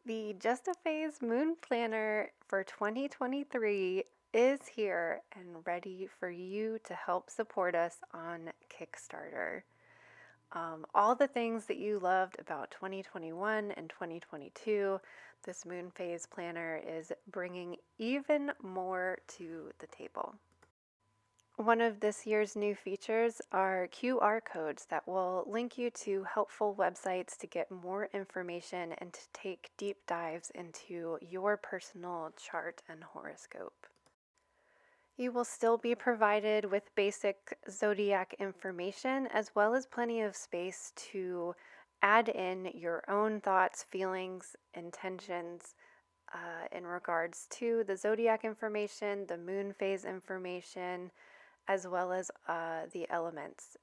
The Just a Phase Moon Planner for 2023 is here and ready for you to help support us on Kickstarter. All the things that you loved about 2021 and 2022, this Moon Phase Planner is bringing even more to the table. One of this year's new features are QR codes that will link you to helpful websites to get more information and to take deep dives into your personal chart and horoscope. You will still be provided with basic zodiac information as well as plenty of space to add in your own thoughts, feelings, intentions in regards to the zodiac information, the moon phase information, as well as the elements.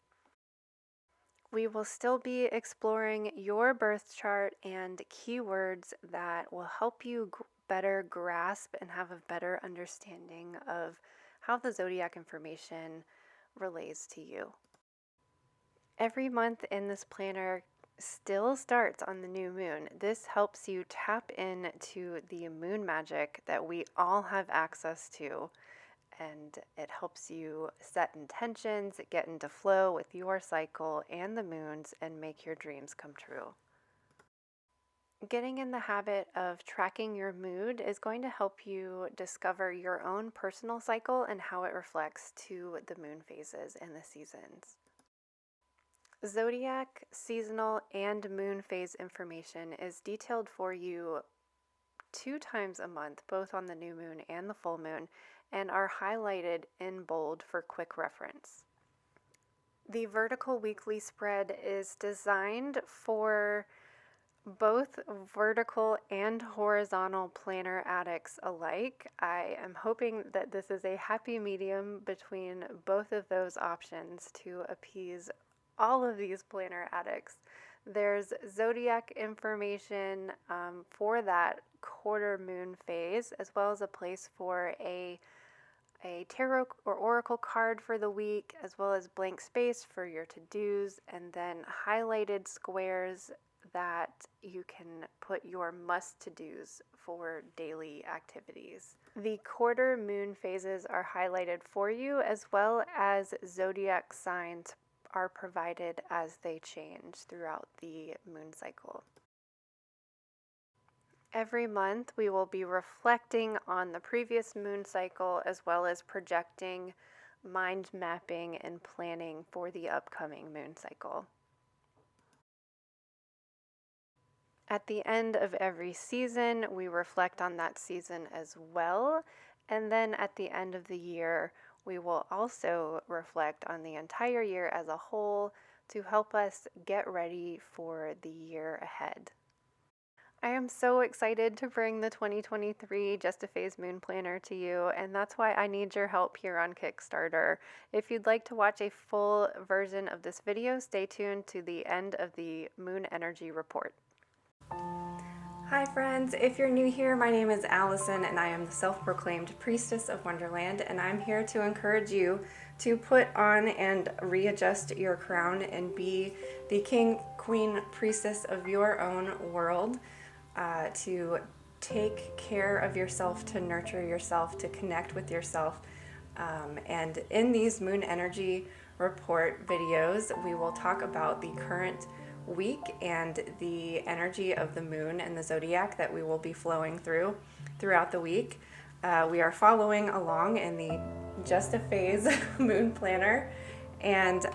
We will still be exploring your birth chart and keywords that will help you better grasp and have a better understanding of how the zodiac information relates to you. Every month in this planner still starts on the new moon. This helps you tap into the moon magic that we all have access to, and it helps you set intentions, get into flow with your cycle and the moons, and make your dreams come true. Getting in the habit of tracking your mood is going to help you discover your own personal cycle and how it reflects to the moon phases and the seasons. Zodiac, seasonal, and moon phase information is detailed for you 2 times a month, both on the new moon and the full moon, and are highlighted in bold for quick reference. The vertical weekly spread is designed for both vertical and horizontal planner addicts alike. I am hoping that this is a happy medium between both of those options to appease all of these planner addicts. There's zodiac information for that quarter moon phase, as well as a place for a tarot or oracle card for the week, as well as blank space for your to-dos, and then highlighted squares that you can put your must-to-dos for daily activities. The quarter moon phases are highlighted for you, as well as zodiac signs are provided as they change throughout the moon cycle. Every month we will be reflecting on the previous moon cycle as well as projecting, mind mapping, and planning for the upcoming moon cycle. At the end of every season, we reflect on that season as well, and then at the end of the year, we will also reflect on the entire year as a whole to help us get ready for the year ahead. I am so excited to bring the 2023 Just a Phase Moon Planner to you, and that's why I need your help here on Kickstarter. If you'd like to watch a full version of this video, stay tuned to the end of the Moon Energy Report. Hi friends, if you're new here, my name is Allison and I am the self-proclaimed priestess of Wonderland, and I'm here to encourage you to put on and readjust your crown and be the king, queen, priestess of your own world, to take care of yourself, to nurture yourself, to connect with yourself. And in these Moon Energy Report videos, we will talk about the current week and the energy of the moon and the zodiac that we will be flowing throughout the week. We are following along in the Just a Phase Moon Planner, and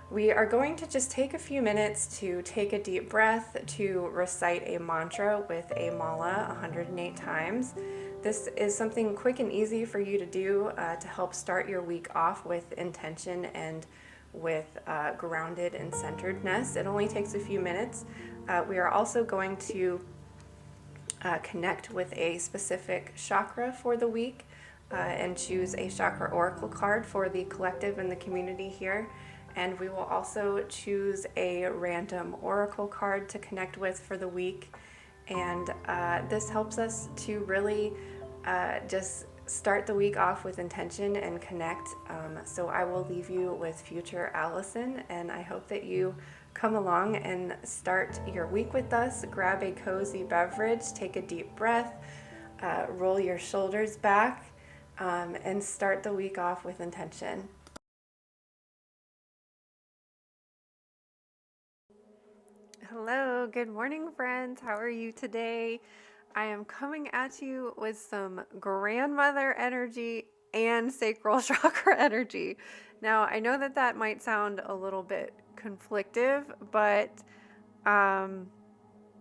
we are going to just take a few minutes to take a deep breath, to recite a mantra with a mala 108 times. This is something quick and easy for you to do to help start your week off with intention and with grounded and centeredness. It only takes a few minutes. We are also going to connect with a specific chakra for the week and choose a chakra oracle card for the collective and the community here. And we will also choose a random oracle card to connect with for the week. And this helps us to really just start the week off with intention and connect. So I will leave you with future Allison, and I hope that you Come along and start your week with us. Grab a cozy beverage, take a deep breath, roll your shoulders back, and start the week off with intention. Hello, good morning, friends. How are you today? I am coming at you with some grandmother energy and sacral chakra energy. Now, I know that that might sound a little bit conflictive, but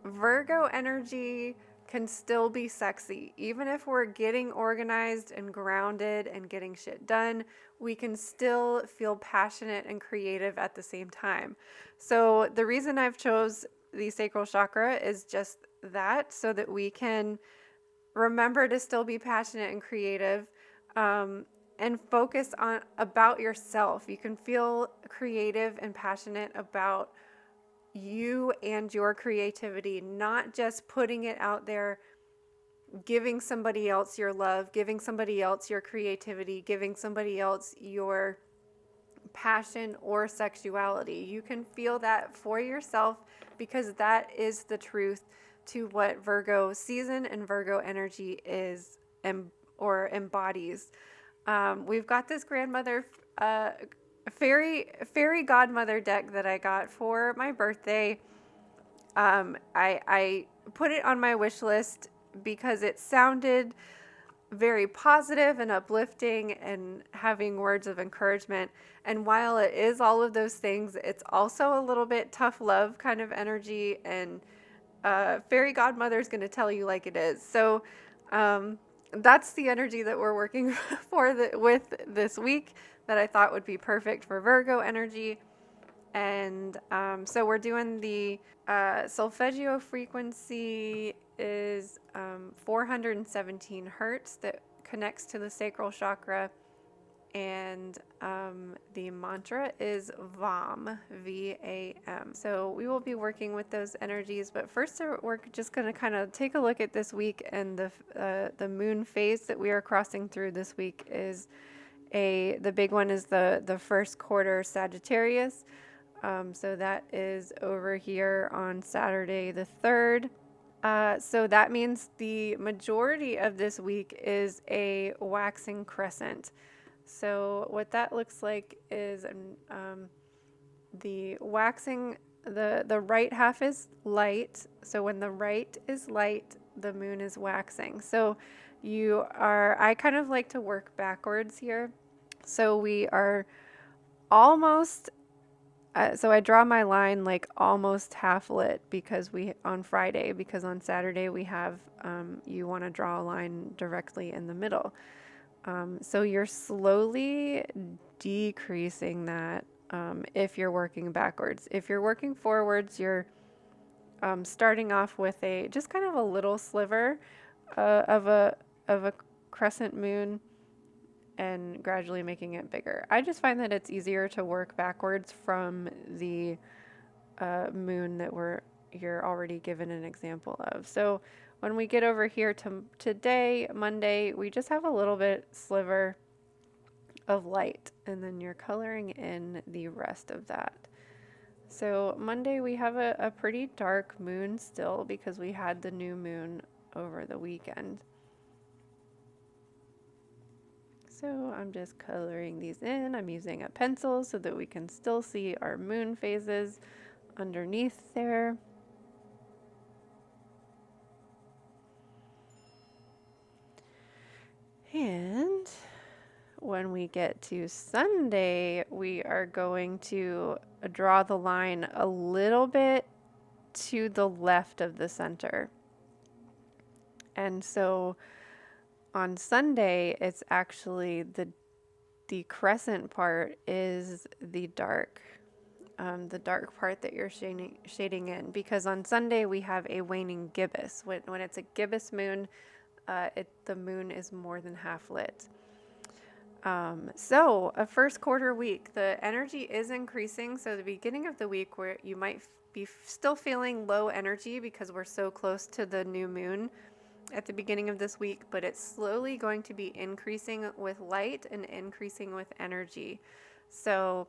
Virgo energy can still be sexy. Even if we're getting organized and grounded and getting shit done, we can still feel passionate and creative at the same time. So the reason I've chose the sacral chakra is just that, so that we can remember to still be passionate and creative, and focus on about yourself. You can feel creative and passionate about you and your creativity, not just putting it out there, giving somebody else your love, giving somebody else your creativity, giving somebody else your passion or sexuality. You can feel that for yourself, because that is the truth to what Virgo season and Virgo energy is or embodies. We've got this grandmother fairy godmother deck that I got for my birthday. I put it on my wish list because it sounded very positive and uplifting and having words of encouragement. And while it is all of those things, it's also a little bit tough love kind of energy. And fairy godmother is going to tell you like it is. So that's the energy that we're working with this week, that I thought would be perfect for Virgo energy. And so we're doing the solfeggio frequency is 417 hertz that connects to the sacral chakra. And the mantra is VAM, V-A-M. So we will be working with those energies. But first, we're just going to kind of take a look at this week. And the moon phase that we are crossing through this week is the big one is the first quarter Sagittarius. So that is over here on Saturday the 3rd. So that means the majority of this week is a waxing crescent. So what that looks like is the waxing, the right half is light. So when the right is light, the moon is waxing. So I kind of like to work backwards here. So we are almost so I draw my line like almost half lit on Friday, because on Saturday we have, you want to draw a line directly in the middle. So you're slowly decreasing that if you're working backwards. If you're working forwards, you're starting off with just kind of a little sliver of a crescent moon, and gradually making it bigger. I just find that it's easier to work backwards from the moon that you're already given an example of. So when we get over here to today, Monday, we just have a little bit sliver of light, and then you're coloring in the rest of that. So Monday we have a pretty dark moon still, because we had the new moon over the weekend. So I'm just coloring these in. I'm using a pencil so that we can still see our moon phases underneath there. And when we get to Sunday, we are going to draw the line a little bit to the left of the center. And so on Sunday, it's actually the crescent part is the dark part that you're shading in, because on Sunday we have a waning gibbous. When it's a gibbous moon, the moon is more than half lit. So a first quarter week, the energy is increasing. So the beginning of the week, where you might be still feeling low energy because we're so close to the new moon at the beginning of this week, but it's slowly going to be increasing with light and increasing with energy. So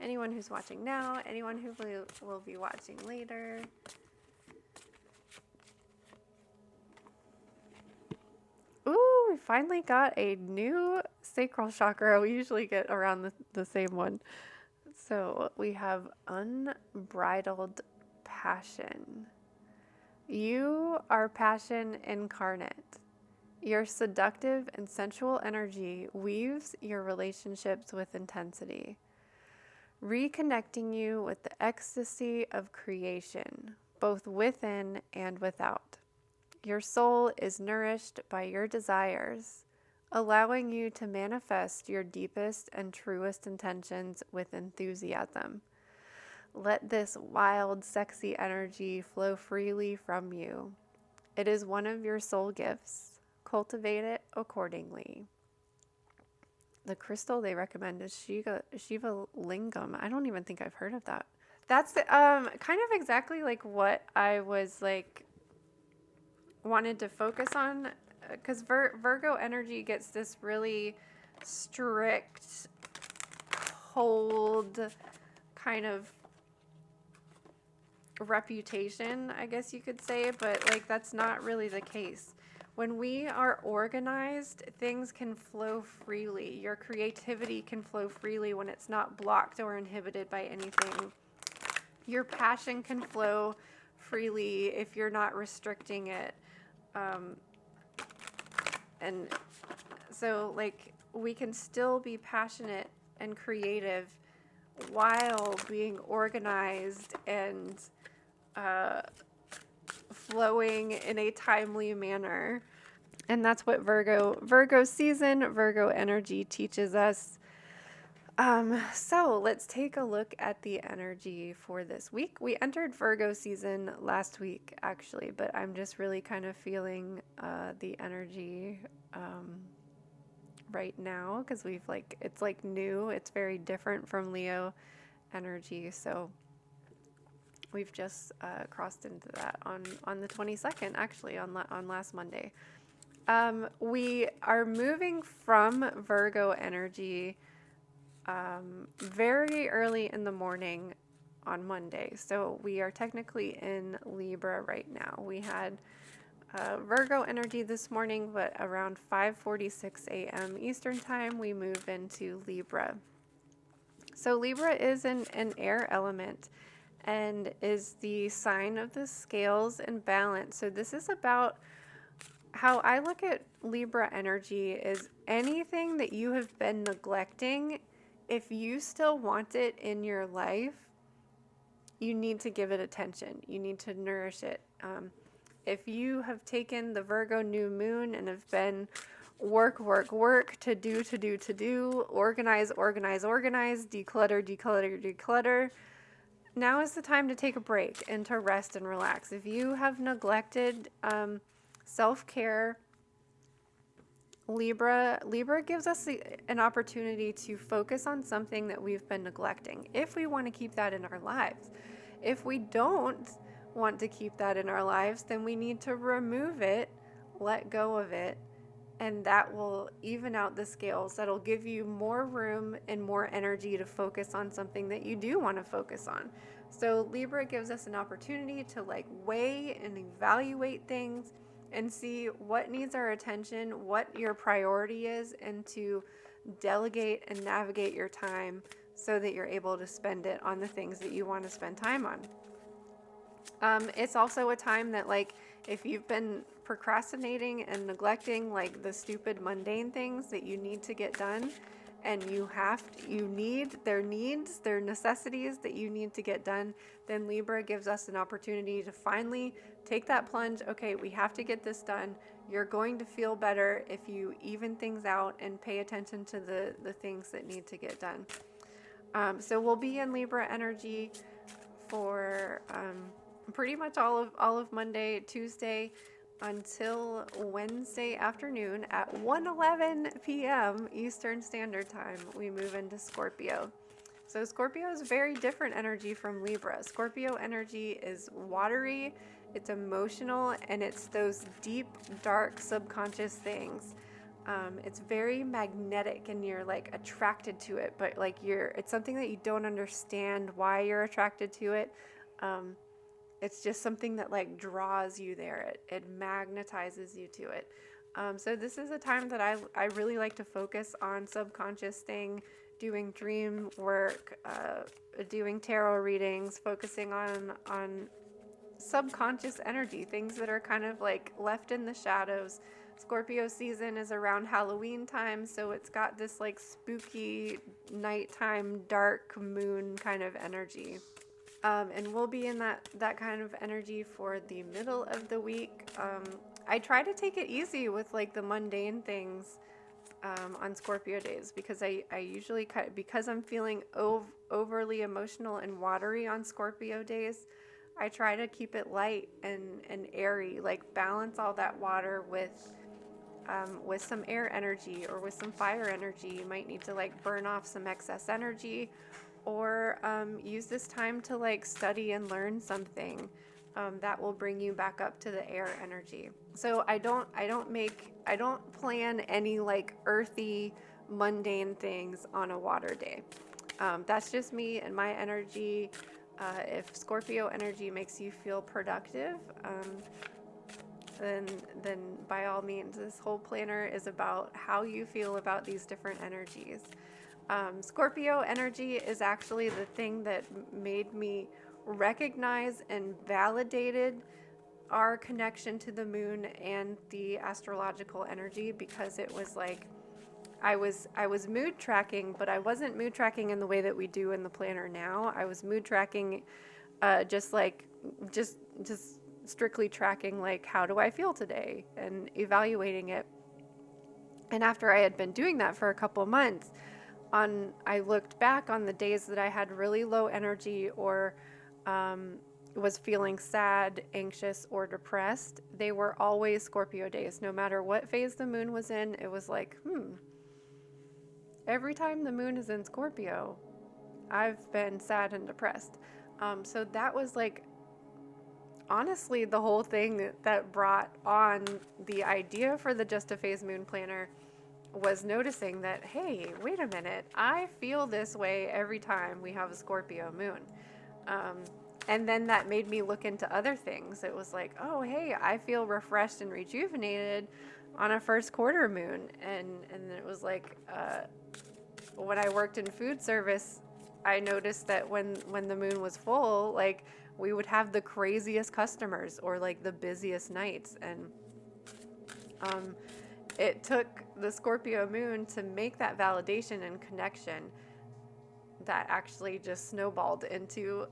anyone who's watching now, anyone who will be watching later. Ooh, we finally got a new sacral chakra. We usually get around the same one. So we have unbridled passion. You are passion incarnate. Your seductive and sensual energy weaves your relationships with intensity, reconnecting you with the ecstasy of creation, both within and without. Your soul is nourished by your desires, allowing you to manifest your deepest and truest intentions with enthusiasm. Let this wild, sexy energy flow freely from you. It is one of your soul gifts. Cultivate it accordingly. The crystal they recommend is Shiva Lingam. I don't even think I've heard of that. That's kind of exactly like what I was like wanted to focus on, because Virgo energy gets this really strict, cold kind of reputation, I guess you could say, but like that's not really the case. When we are organized, things can flow freely. Your creativity can flow freely when it's not blocked or inhibited by anything. Your passion can flow freely if you're not restricting it. And so like we can still be passionate and creative while being organized and flowing in a timely manner. And that's what Virgo season, Virgo energy teaches us. So let's take a look at the energy for this week. We entered Virgo season last week, actually, but I'm just really kind of feeling the energy right now because it's like new. It's very different from Leo energy. So we've just crossed into that on the 22nd, actually, on last Monday. We are moving from Virgo energy very early in the morning on Monday. So we are technically in Libra right now. We had Virgo energy this morning, but around 5:46 a.m. Eastern time, we move into Libra. So Libra is an air element and is the sign of the scales and balance. So this is about how I look at Libra energy is anything that you have been neglecting. If you still want it in your life, you need to give it attention. You need to nourish it. If you have taken the Virgo new moon and have been work, to do, organize, declutter, now is the time to take a break and to rest and relax. If you have neglected self-care, Libra gives us an opportunity to focus on something that we've been neglecting if we want to keep that in our lives. If we don't want to keep that in our lives, then we need to remove it, let go of it, and that will even out the scales. That'll give you more room and more energy to focus on something that you do want to focus on. So Libra gives us an opportunity to like weigh and evaluate things and see what needs our attention, what your priority is, and to delegate and navigate your time so that you're able to spend it on the things that you want to spend time on. It's also a time that, like, if you've been procrastinating and neglecting, like, the stupid mundane things that you need to get done, and their necessities that you need to get done, then Libra gives us an opportunity to finally take that plunge. Okay, we have to get this done. You're going to feel better if you even things out and pay attention to the things that need to get done. So we'll be in Libra energy for pretty much all of Monday, Tuesday, until Wednesday afternoon at 1:11 p.m. Eastern Standard Time. We move into Scorpio. So Scorpio is very different energy from Libra. Scorpio energy is watery, it's emotional, and it's those deep, dark, subconscious things. It's very magnetic and you're like attracted to it, but like it's something that you don't understand why you're attracted to it. It's just something that like draws you there. It magnetizes you to it. So this is a time that I really like to focus on subconscious thing, doing dream work, doing tarot readings, focusing on subconscious energy, things that are kind of like left in the shadows. Scorpio season is around Halloween time, so it's got this like spooky nighttime dark moon kind of energy. And we'll be in that kind of energy for the middle of the week. I try to take it easy with like the mundane things on Scorpio days, because I usually because I'm feeling overly emotional and watery on Scorpio days. I try to keep it light and airy, like balance all that water with some air energy or with some fire energy. You might need to like burn off some excess energy, or use this time to like study and learn something that will bring you back up to the air energy. So I don't plan any like earthy mundane things on a water day. That's just me and my energy. If Scorpio energy makes you feel productive, then by all means, this whole planner is about how you feel about these different energies. Scorpio energy is actually the thing that made me recognize and validated our connection to the moon and the astrological energy, because it was like I was mood tracking, but I wasn't mood tracking in the way that we do in the planner now. I was mood tracking just strictly tracking like, how do I feel today, and evaluating it. And after I had been doing that for a couple months, I looked back on the days that I had really low energy or was feeling sad, anxious, or depressed. They were always Scorpio days. No matter what phase the moon was in, it was like, every time the moon is in Scorpio, I've been sad and depressed. So that was like, honestly, the whole thing that brought on the idea for the Just a Phase Moon Planner was noticing that, hey, wait a minute, I feel this way every time we have a Scorpio moon. And then that made me look into other things. It was like, oh, hey, I feel refreshed and rejuvenated on a first quarter moon. And it was like, when I worked in food service, I noticed that when the moon was full, like, we would have the craziest customers or like the busiest nights. And it took the Scorpio moon to make that validation and connection that actually just snowballed into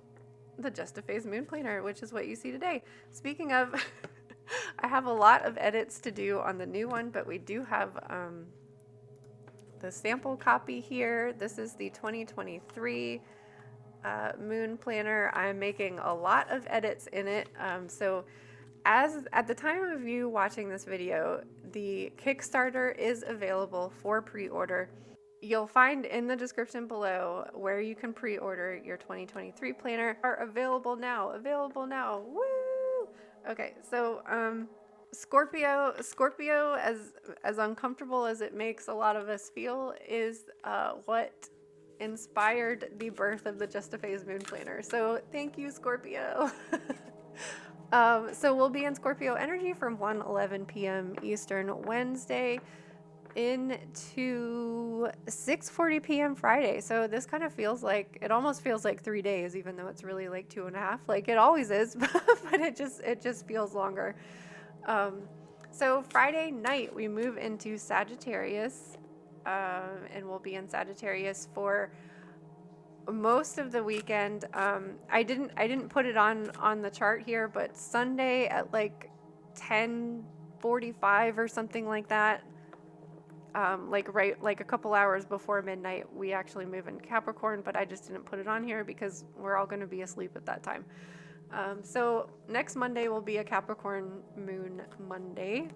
the Just a Phase Moon Planner, which is what you see today. Speaking of, I have a lot of edits to do on the new one, but we do have the sample copy here. This is the 2023 Moon Planner. I'm making a lot of edits in it. So as at the time of you watching this video, the Kickstarter is available for pre-order. You'll find in the description below where you can pre-order your 2023 planner. Are available now. Woo! Okay, so Scorpio, as uncomfortable as it makes a lot of us feel, is what inspired the birth of the Just a Phase Moon Planner. So thank you, Scorpio. So we'll be in Scorpio energy from 1:11 p.m. Eastern Wednesday into 6:40 p.m. Friday. So this kind of feels like, it almost feels like 3 days, even though it's really like 2.5, like it always is, but it just feels longer. So Friday night we move into Sagittarius, and we'll be in Sagittarius for most of the weekend. I didn't put it on the chart here, but Sunday at like 10:45 or something like that, like a couple hours before midnight, we actually move in Capricorn, but I just didn't put it on here because we're all going to be asleep at that time. So next Monday will be a Capricorn moon Monday,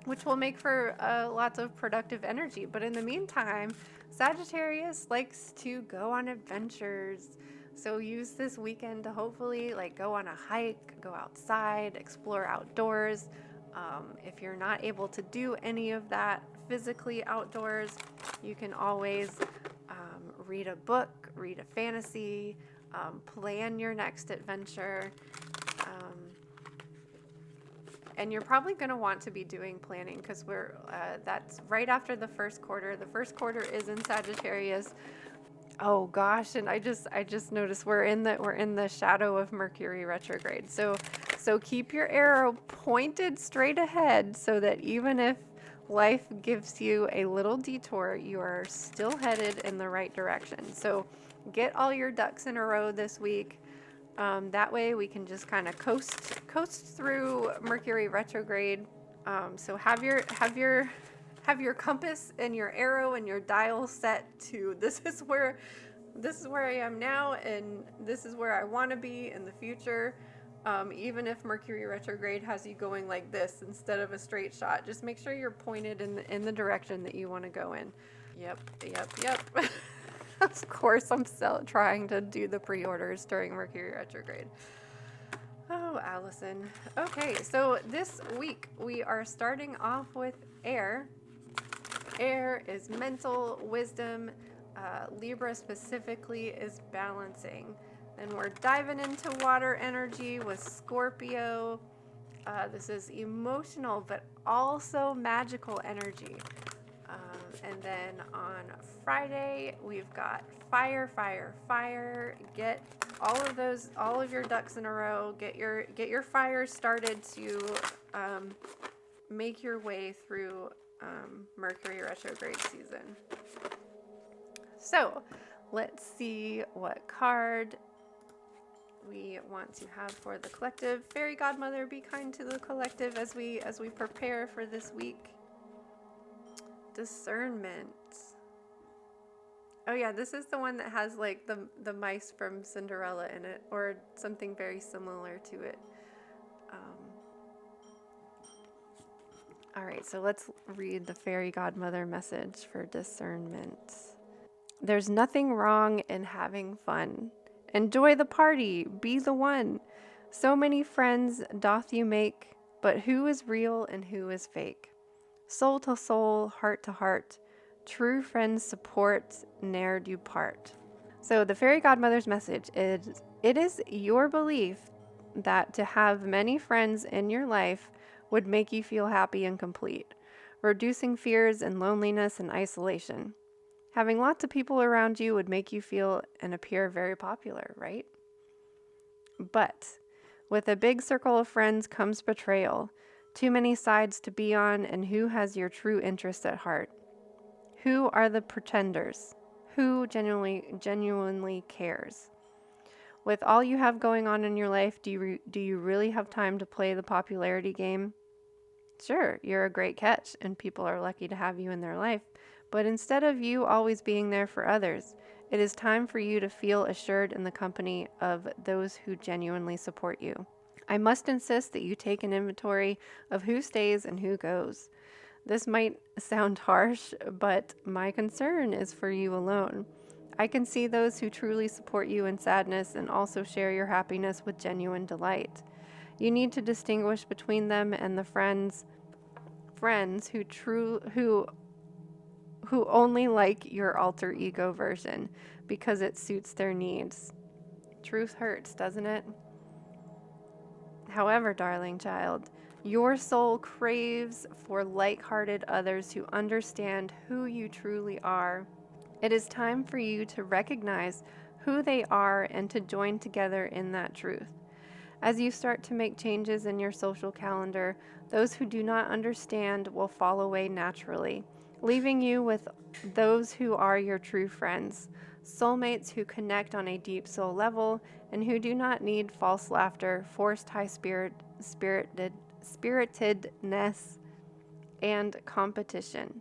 which will make for lots of productive energy. But in the meantime, Sagittarius likes to go on adventures. So use this weekend to hopefully like go on a hike, go outside, explore outdoors. If you're not able to do any of that physically outdoors, you can always read a book, read a fantasy, plan your next adventure. And you're probably going to want to be doing planning because that's right after the first quarter. The first quarter is in Sagittarius. Oh gosh, and I just noticed we're in the shadow of Mercury retrograde. So keep your arrow pointed straight ahead so that even if life gives you a little detour, you are still headed in the right direction. So get all your ducks in a row this week. That way we can just kind of coast through Mercury retrograde. So have your compass and your arrow and your dial set to this is where I am now, and this is where I want to be in the future. Even if Mercury retrograde has you going like this instead of a straight shot, just make sure you're pointed in the direction that you want to go in. Yep. Of course, I'm still trying to do the pre-orders during Mercury retrograde. Oh, Allison. Okay, so this week we are starting off with air. Air is mental, wisdom. Libra specifically is balancing. Then we're diving into water energy with Scorpio. This is emotional, but also magical energy. And then on Friday, we've got fire. Get all of your ducks in a row. Get your fires started to make your way through Mercury retrograde season. So let's see what card we want to have for the collective. Fairy Godmother, be kind to the collective as we prepare for this week. Discernment. Oh yeah, this is the one that has like the mice from Cinderella in it, or something very similar to it. All right, so let's read the Fairy Godmother message for discernment. There's nothing wrong in having fun. Enjoy the party, be the one. So many friends doth you make, but who is real and who is fake? Soul to soul, heart to heart, true friends support, ne'er do part. So the Fairy Godmother's message is, it is your belief that to have many friends in your life would make you feel happy and complete, reducing fears and loneliness and isolation. Having lots of people around you would make you feel and appear very popular, right? But with a big circle of friends comes betrayal, too many sides to be on, and who has your true interest at heart? Who are the pretenders? Who genuinely cares? With all you have going on in your life, do you really have time to play the popularity game? Sure, you're a great catch, and people are lucky to have you in their life. But instead of you always being there for others, it is time for you to feel assured in the company of those who genuinely support you. I must insist that you take an inventory of who stays and who goes. This might sound harsh, but my concern is for you alone. I can see those who truly support you in sadness and also share your happiness with genuine delight. You need to distinguish between them and the friends who only like your alter ego version because it suits their needs. Truth hurts, doesn't it? However, darling child, your soul craves for like-hearted others who understand who you truly are. It is time for you to recognize who they are and to join together in that truth. As you start to make changes in your social calendar, those who do not understand will fall away naturally, leaving you with those who are your true friends, soulmates who connect on a deep soul level and who do not need false laughter, forced spiritedness, and competition.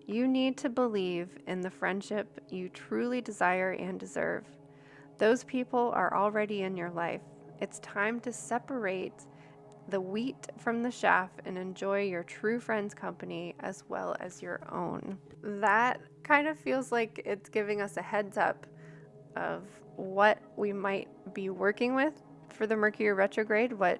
You need to believe in the friendship you truly desire and deserve. Those people are already in your life. It's time to separate the wheat from the chaff and enjoy your true friends' company as well as your own. That kind of feels like it's giving us a heads up of what we might be working with for the Mercury retrograde, what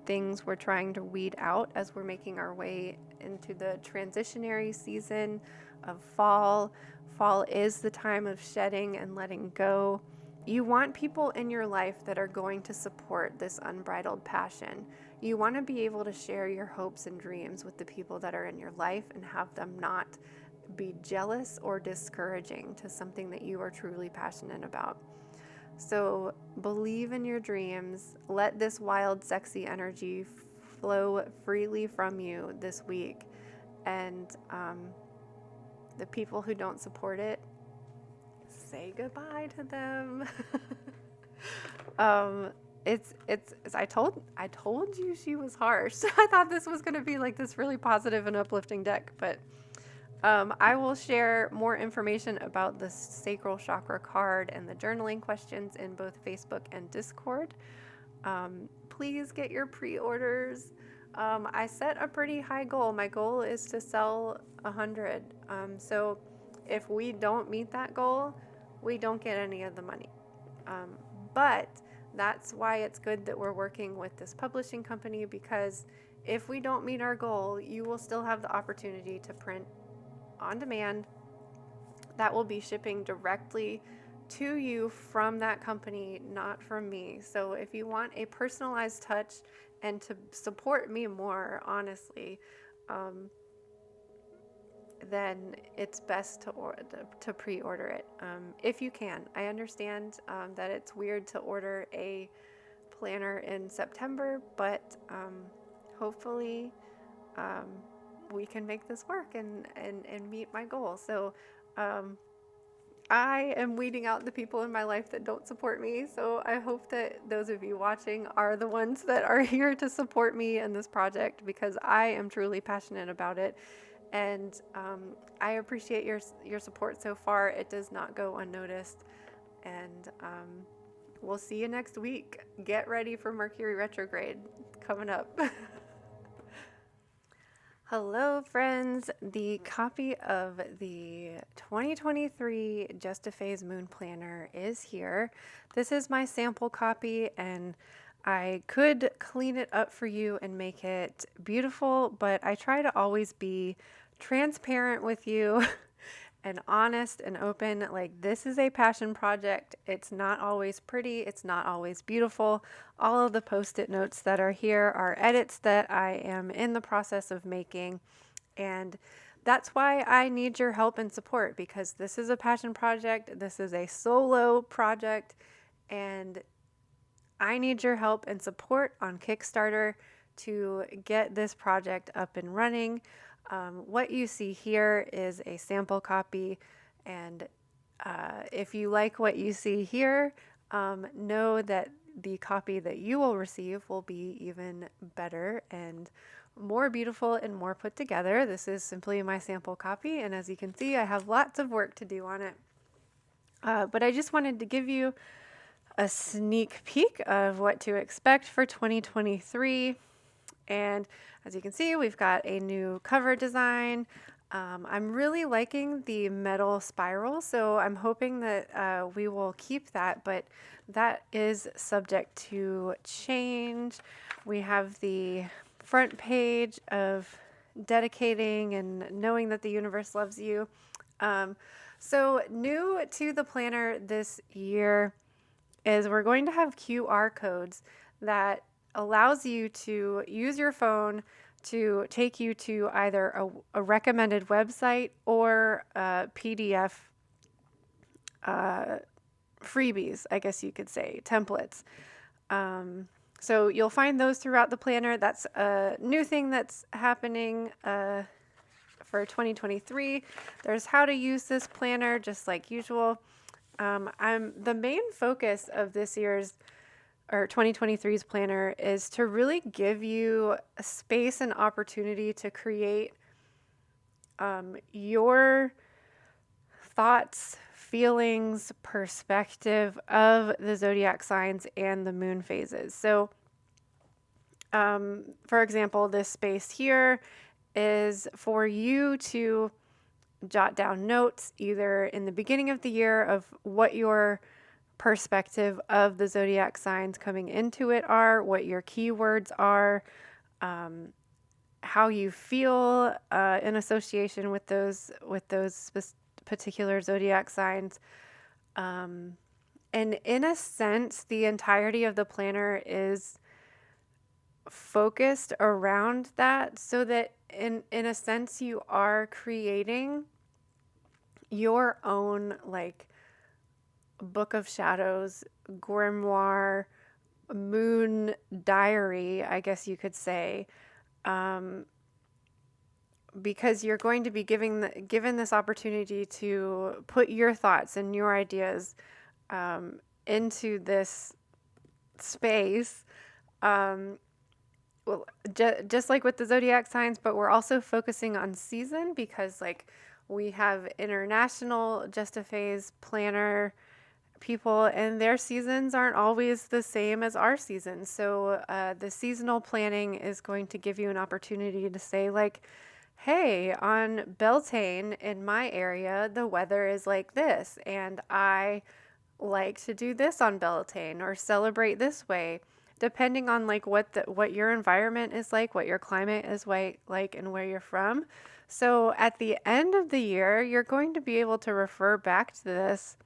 things we're trying to weed out as we're making our way into the transitionary season of fall. Fall is the time of shedding and letting go. You want people in your life that are going to support this unbridled passion. You want to be able to share your hopes and dreams with the people that are in your life and have them not be jealous or discouraging to something that you are truly passionate about. So believe in your dreams. Let this wild, sexy energy flow freely from you this week. And the people who don't support it, say goodbye to them. It's I told you she was harsh. I thought this was going to be like this really positive and uplifting deck, but I will share more information about the sacral chakra card and the journaling questions in both Facebook and Discord. Please get your pre-orders. I set a pretty high goal. My goal is to sell 100. So if we don't meet that goal, we don't get any of the money. But that's why it's good that we're working with this publishing company, because if we don't meet our goal, you will still have the opportunity to print on demand. That will be shipping directly to you from that company, not from me. So if you want a personalized touch and to support me more, honestly, then it's best to pre-order it if you can. I understand that it's weird to order a planner in September, but hopefully we can make this work and meet my goal. So I am weeding out the people in my life that don't support me. So I hope that those of you watching are the ones that are here to support me in this project, because I am truly passionate about it. And I appreciate your support so far. It does not go unnoticed. And we'll see you next week. Get ready for Mercury retrograde coming up. Hello, friends. The copy of the 2023 Just a Phase Moon Planner is here. This is my sample copy, and I could clean it up for you and make it beautiful, but I try to always be transparent with you and honest and open. Like, this is a passion project. It's not always pretty. It's not always beautiful. All of the post-it notes that are here are edits that I am in the process of making. And that's why I need your help and support, because this is a passion project. This is a solo project, and I need your help and support on Kickstarter to get this project up and running. What you see here is a sample copy, and if you like what you see here, know that the copy that you will receive will be even better and more beautiful and more put together. This is simply my sample copy, and as you can see, I have lots of work to do on it. But I just wanted to give you a sneak peek of what to expect for 2023. And as you can see, we've got a new cover design. I'm really liking the metal spiral, so I'm hoping that we will keep that, but that is subject to change. We have the front page of dedicating and knowing that the universe loves you. So new to the planner this year is we're going to have QR codes that allows you to use your phone to take you to either a recommended website or PDF freebies, I guess you could say, templates. So you'll find those throughout the planner. That's a new thing that's happening for 2023. There's how to use this planner, just like usual. The main focus of this year's or 2023's planner is to really give you a space and opportunity to create your thoughts, feelings, perspective of the zodiac signs and the moon phases. So, for example, this space here is for you to jot down notes either in the beginning of the year of what your perspective of the zodiac signs coming into it are, what your keywords are, how you feel in association with those particular zodiac signs. And in a sense, the entirety of the planner is focused around that, so that in a sense you are creating your own like book of shadows, grimoire, moon diary, I guess you could say, because you're going to be given this opportunity to put your thoughts and your ideas into this space. Well, just like with the zodiac signs, but we're also focusing on season, because like we have international just a phase planner people, and their seasons aren't always the same as our seasons. So the seasonal planning is going to give you an opportunity to say like, hey, on Beltane in my area, the weather is like this, and I like to do this on Beltane or celebrate this way, depending on like what your environment is like, what your climate is like, and where you're from. So at the end of the year, you're going to be able to refer back to this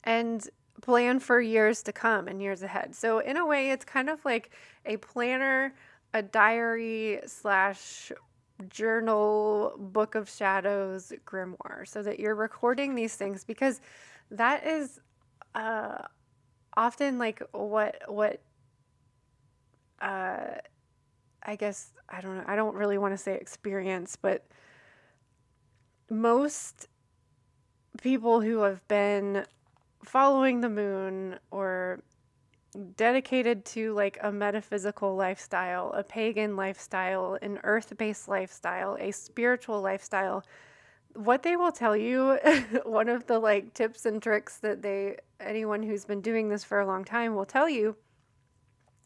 and plan for years to come and years ahead. So in a way, it's kind of like a planner, a diary slash journal, book of shadows, grimoire, so that you're recording these things, because that is often like what I guess, I don't know, I don't really want to say experience, but most people who have been following the moon or dedicated to like a metaphysical lifestyle, a pagan lifestyle, an earth-based lifestyle, a spiritual lifestyle, what they will tell you, one of the like tips and tricks that anyone who's been doing this for a long time will tell you,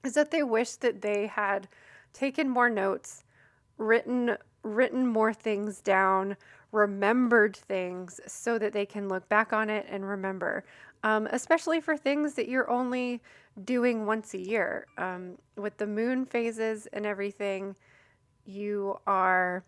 is that they wish that they had taken more notes, written more things down, remembered things, so that they can look back on it and remember, especially for things that you're only doing once a year. With the moon phases and everything, you're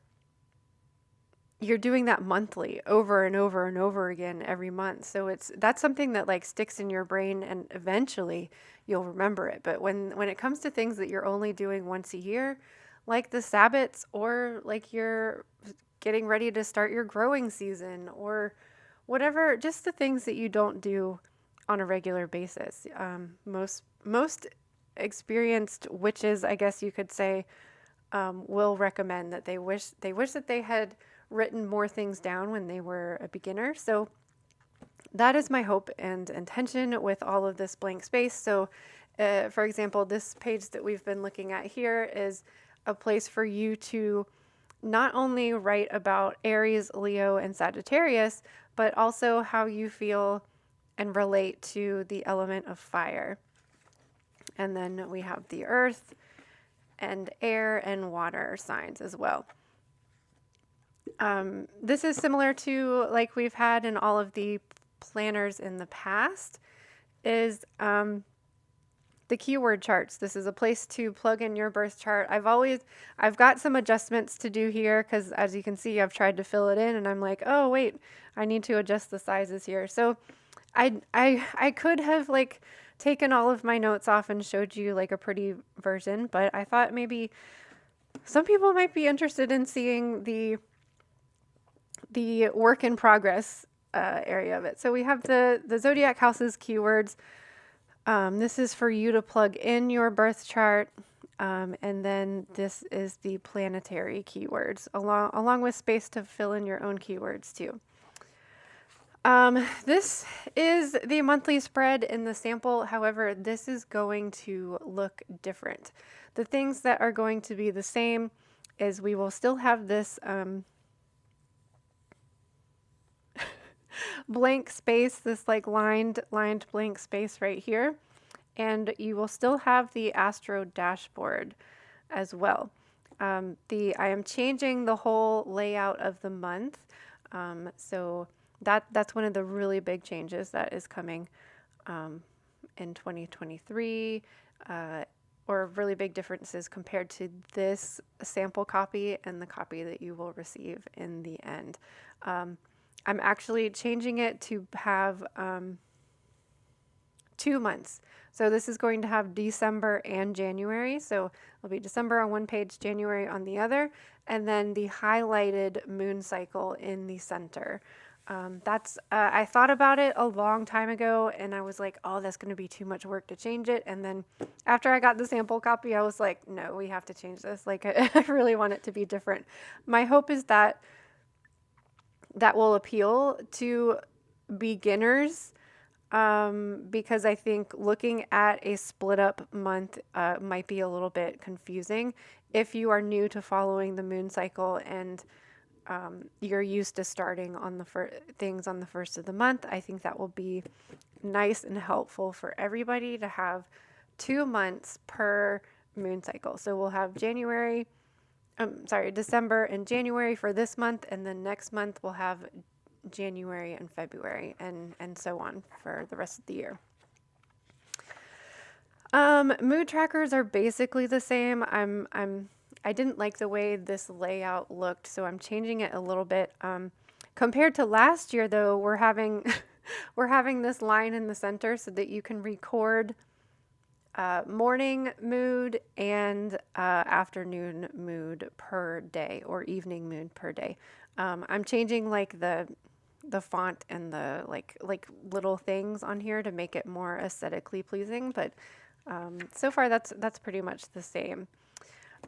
doing that monthly, over and over and over again every month. So that's something that like sticks in your brain, and eventually you'll remember it. But when it comes to things that you're only doing once a year, like the Sabbats, or like you're getting ready to start your growing season, or whatever, just the things that you don't do on a regular basis. Most experienced witches, I guess you could say, will recommend that they wish that they had written more things down when they were a beginner. So that is my hope and intention with all of this blank space. So for example, this page that we've been looking at here is a place for you to not only write about Aries, Leo, and Sagittarius, but also how you feel and relate to the element of fire. And then we have the earth and air and water signs as well. This is similar to like we've had in all of the planners in the past, is the keyword charts. This is a place to plug in your birth chart. I've got some adjustments to do here, because as you can see, I've tried to fill it in and I'm like, oh wait, I need to adjust the sizes here. So I could have like taken all of my notes off and showed you like a pretty version, but I thought maybe some people might be interested in seeing the work in progress area of it. So we have the zodiac houses keywords. This is for you to plug in your birth chart. And then this is the planetary keywords, along with space to fill in your own keywords too. This is the monthly spread in the sample. However, this is going to look different. The things that are going to be the same is we will still have this blank space, this like lined blank space right here. And you will still have the Astro dashboard as well. I am changing the whole layout of the month. So That's one of the really big changes that is coming um, in 2023, or really big differences compared to this sample copy and the copy that you will receive in the end. I'm actually changing it to have 2 months. So this is going to have December and January. So it'll be December on one page, January on the other, and then the highlighted moon cycle in the center. I thought about it a long time ago and I was like, oh, that's going to be too much work to change it. And then after I got the sample copy, I was like, no, we have to change this. Like, I really want it to be different. My hope is that that will appeal to beginners, because I think looking at a split up month might be a little bit confusing if you are new to following the moon cycle and you're used to starting on the things on the first of the month. I think that will be nice and helpful for everybody to have 2 months per moon cycle. So we'll have December and January for this month, and then next month we'll have January and February, and so on for the rest of the year. Mood trackers are basically the same. I didn't like the way this layout looked, so I'm changing it a little bit. Compared to last year, though, we're having we're having this line in the center so that you can record morning mood and afternoon mood per day, or evening mood per day. I'm changing like the font and the like little things on here to make it more aesthetically pleasing, but so far that's pretty much the same.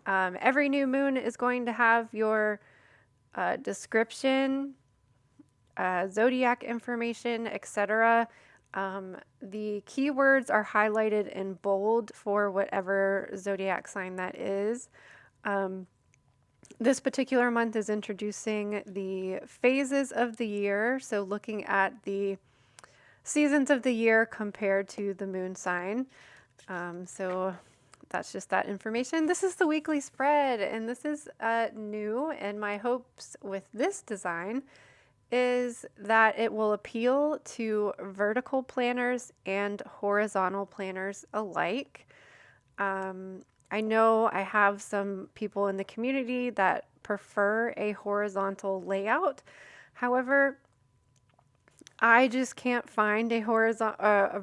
Every new moon is going to have your description, zodiac information, etc. The keywords are highlighted in bold for whatever zodiac sign that is. This particular month is introducing the phases of the year, so looking at the seasons of the year compared to the moon sign. So that's just that information. This is the weekly spread, and this is new, and my hopes with this design is that it will appeal to vertical planners and horizontal planners alike. I know I have some people in the community that prefer a horizontal layout. However, I just can't find a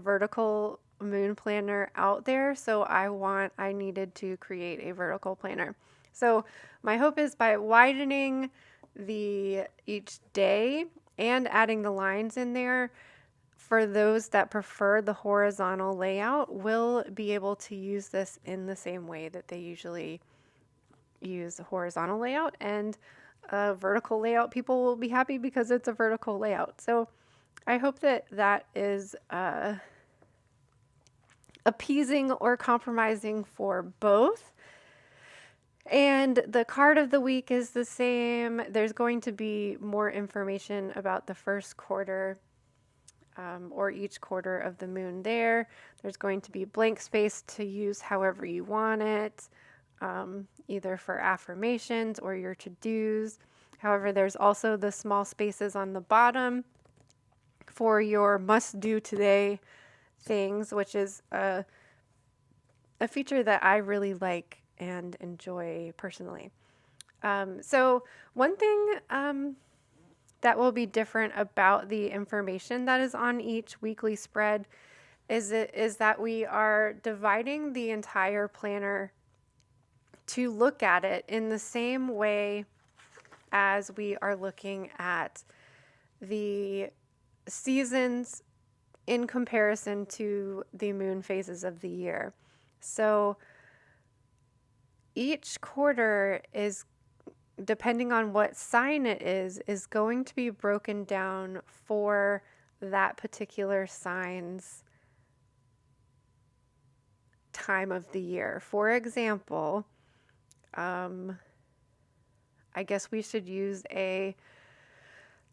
vertical moon planner out there, so I needed to create a vertical planner. So my hope is by widening each day and adding the lines in there, for those that prefer the horizontal layout, will be able to use this in the same way that they usually use a horizontal layout, and a vertical layout people will be happy because it's a vertical layout. So I hope that that is appeasing or compromising for both. And the card of the week is the same. There's going to be more information about the first quarter, or each quarter of the moon there. There's going to be blank space to use however you want it, either for affirmations or your to-dos. However, there's also the small spaces on the bottom for your must-do today things, which is a feature that I really like and enjoy personally. So one thing that will be different about the information that is on each weekly spread is that we are dividing the entire planner to look at it in the same way as we are looking at the seasons in comparison to the moon phases of the year. So each quarter is, depending on what sign it is going to be broken down for that particular sign's time of the year. For example, I guess we should use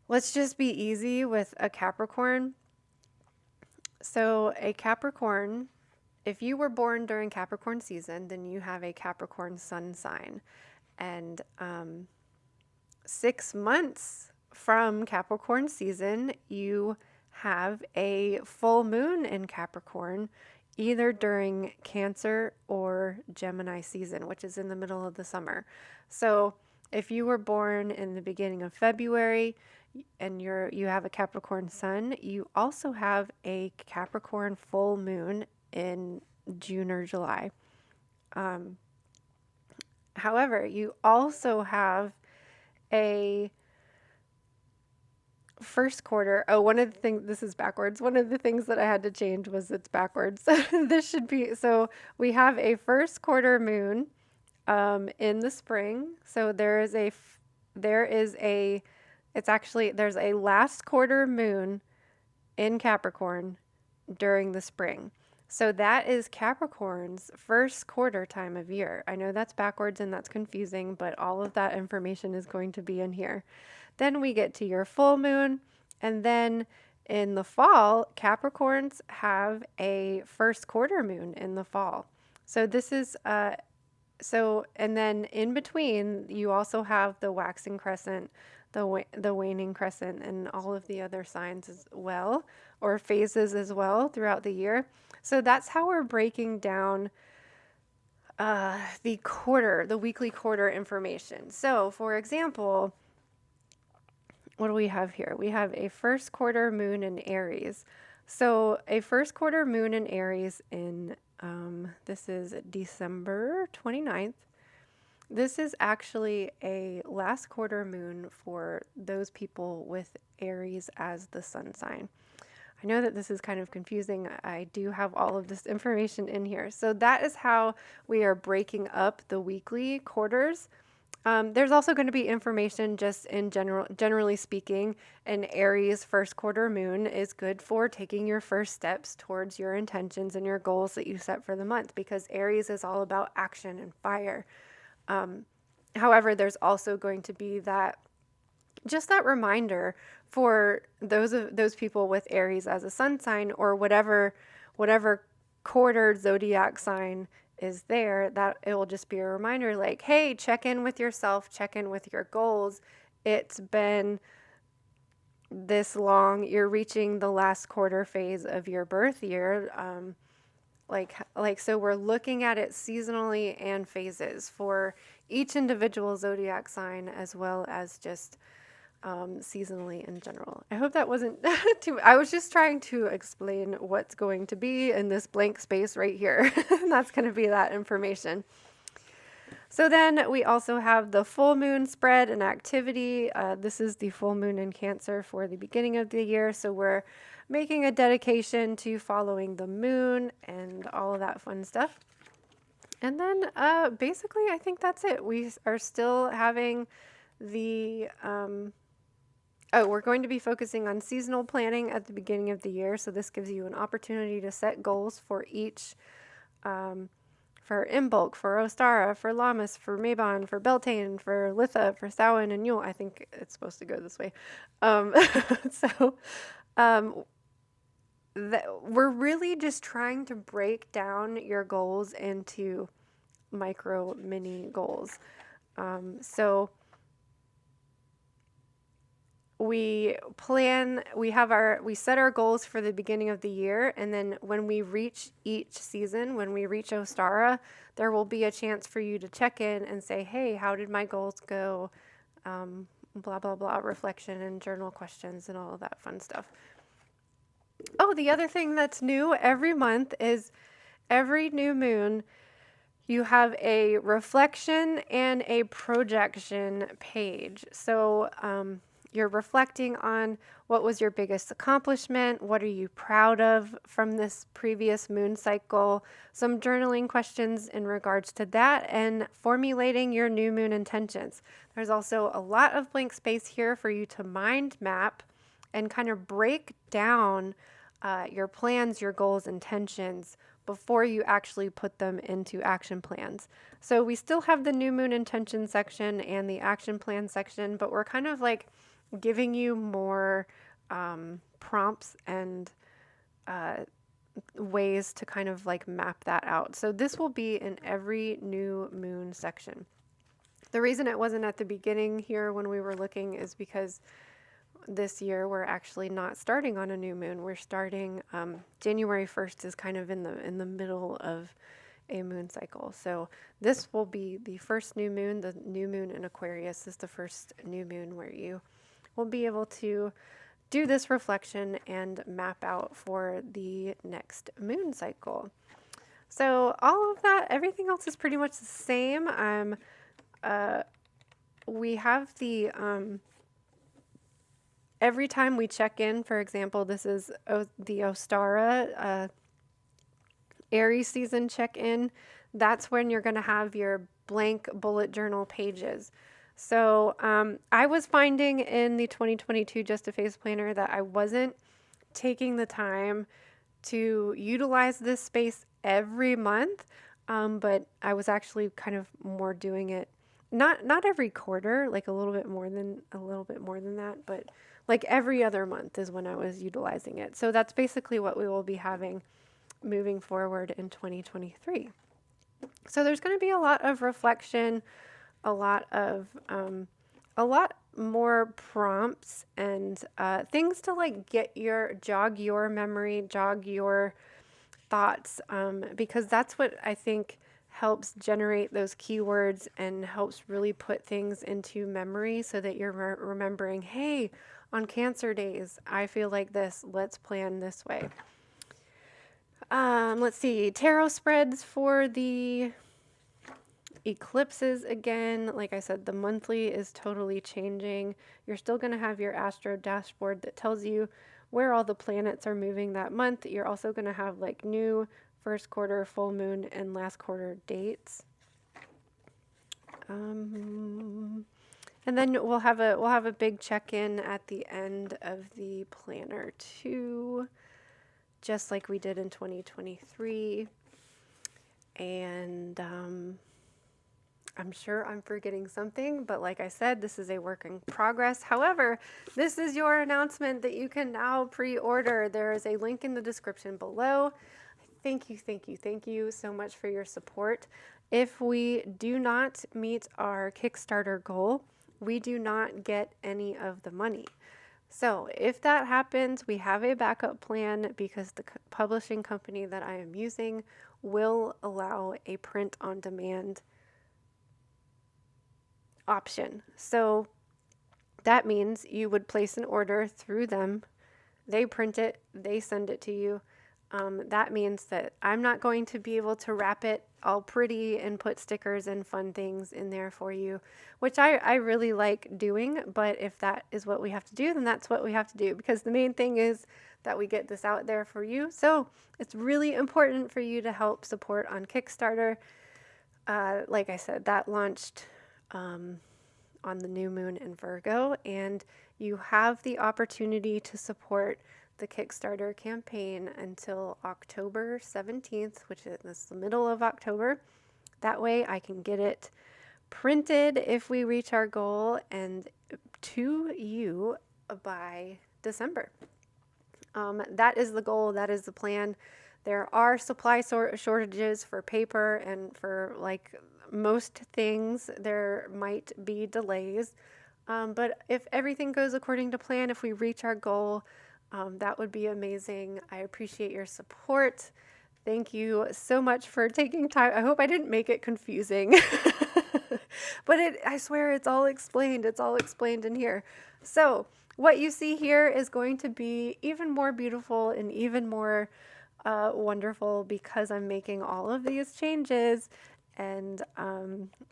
let's just be easy with a Capricorn. So a Capricorn, if you were born during Capricorn season, then you have a Capricorn sun sign. And 6 months from Capricorn season, you have a full moon in Capricorn, either during Cancer or Gemini season, which is in the middle of the summer. So if you were born in the beginning of February and you have a Capricorn sun, you also have a Capricorn full moon in June or July. However, you also have a first quarter. Oh, one of the things, this is backwards. One of the things that I had to change was it's backwards. This should be, so we have a first quarter moon in the spring. So there's a last quarter moon in Capricorn during the spring. So that is Capricorn's first quarter time of year. I know that's backwards and that's confusing, but all of that information is going to be in here. Then we get to your full moon, and then in the fall, Capricorns have a first quarter moon in the fall. So this is and then in between, you also have the waxing crescent, the waning crescent, and all of the other signs as well, or phases as well throughout the year. So that's how we're breaking down the weekly quarter information. So for example, what do we have here? We have a first quarter moon in Aries. So a first quarter moon in Aries in, this is December 29th. This is actually a last quarter moon for those people with Aries as the sun sign. I know that this is kind of confusing. I do have all of this information in here. So that is how we are breaking up the weekly quarters. There's also going to be information just in generally speaking, an Aries first quarter moon is good for taking your first steps towards your intentions and your goals that you set for the month, because Aries is all about action and fire. However, there's also going to be that reminder for those people with Aries as a sun sign, or whatever quarter zodiac sign is there, that it will just be a reminder like, hey, check in with yourself, check in with your goals. It's been this long. You're reaching the last quarter phase of your birth year. So we're looking at it seasonally and phases for each individual zodiac sign, as well as just seasonally in general. I hope that wasn't I was just trying to explain what's going to be in this blank space right here. And that's going to be that information. So then we also have the full moon spread and activity. This is the full moon in Cancer for the beginning of the year. So we're making a dedication to following the moon and all of that fun stuff. And then basically, I think that's it. We are still having the we're going to be focusing on seasonal planning at the beginning of the year. So this gives you an opportunity to set goals for each, for Imbolc, for Ostara, for Lammas, for Mabon, for Beltane, for Litha, for Samhain, and Yule. I think it's supposed to go this way. We're really just trying to break down your goals into micro mini goals. We set our goals for the beginning of the year, and then when we reach each season, when we reach Ostara, there will be a chance for you to check in and say, hey, how did my goals go? Blah, blah, blah, reflection and journal questions and all of that fun stuff. Oh, the other thing that's new every month is every new moon, you have a reflection and a projection page. So, you're reflecting on what was your biggest accomplishment, what are you proud of from this previous moon cycle, some journaling questions in regards to that, and formulating your new moon intentions. There's also a lot of blank space here for you to mind map and kind of break down your plans, your goals, intentions before you actually put them into action plans. So we still have the new moon intention section and the action plan section, but we're kind of like giving you more prompts and ways to kind of like map that out. So this will be in every new moon section. The reason it wasn't at the beginning here when we were looking is because this year we're actually not starting on a new moon. We're starting January 1st is kind of in the middle of a moon cycle. So this will be the first new moon. The new moon in Aquarius is the first new moon where you will be able to do this reflection and map out for the next moon cycle. So all of that, everything else is pretty much the same. We have the every time we check in, for example, this is the Ostara Aries season check-in. That's when you're going to have your blank bullet journal pages. So I was finding in the 2022 Just a Face Planner that I wasn't taking the time to utilize this space every month, but I was actually kind of more doing it not every quarter, like a little bit more than that, but like every other month is when I was utilizing it. So that's basically what we will be having moving forward in 2023. So there's going to be a lot of reflection, a lot more prompts and things to like jog your memory, jog your thoughts, because that's what I think helps generate those keywords and helps really put things into memory so that you're remembering, hey, on Cancer days, I feel like this, let's plan this way. Let's see, tarot spreads for the eclipses again. Like I said, the monthly is totally changing. You're still going to have your astro dashboard that tells you where all the planets are moving that month. You're also going to have like new first quarter, full moon, and last quarter dates. And then we'll have a big check-in at the end of the planner too, just like we did in 2023. And I'm sure I'm forgetting something, but like I said, this is a work in progress. However, this is your announcement that you can now pre-order. There is a link in the description below. Thank you so much for your support. If we do not meet our Kickstarter goal, we do not get any of the money. So if that happens, we have a backup plan because the publishing company that I am using will allow a print on demand option. So that means you would place an order through them. They print it, they send it to you. That means that I'm not going to be able to wrap it all pretty and put stickers and fun things in there for you, which I really like doing. But if that is what we have to do, then that's what we have to do, because the main thing is that we get this out there for you. So it's really important for you to help support on Kickstarter. Like I said, that launched on the new moon in Virgo, and you have the opportunity to support the Kickstarter campaign until October 17th, which is the middle of October. That way I can get it printed if we reach our goal and to you by December. That is the goal. That is the plan. There are supply shortages for paper, and for like most things, there might be delays. But if everything goes according to plan, if we reach our goal, that would be amazing. I appreciate your support. Thank you so much for taking time. I hope I didn't make it confusing, but I swear it's all explained. It's all explained in here. So what you see here is going to be even more beautiful and even more wonderful because I'm making all of these changes, and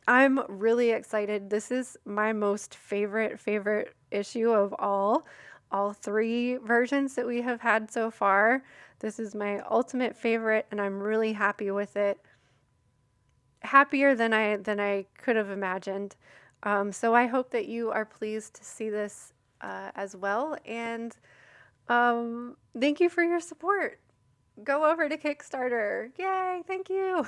I'm really excited. This is my most favorite issue of all three versions that we have had so far. This is my ultimate favorite, and I'm really happy with it. Happier than I could have imagined. So I hope that you are pleased to see this as well. And thank you for your support. Go over to Kickstarter. Yay, thank you.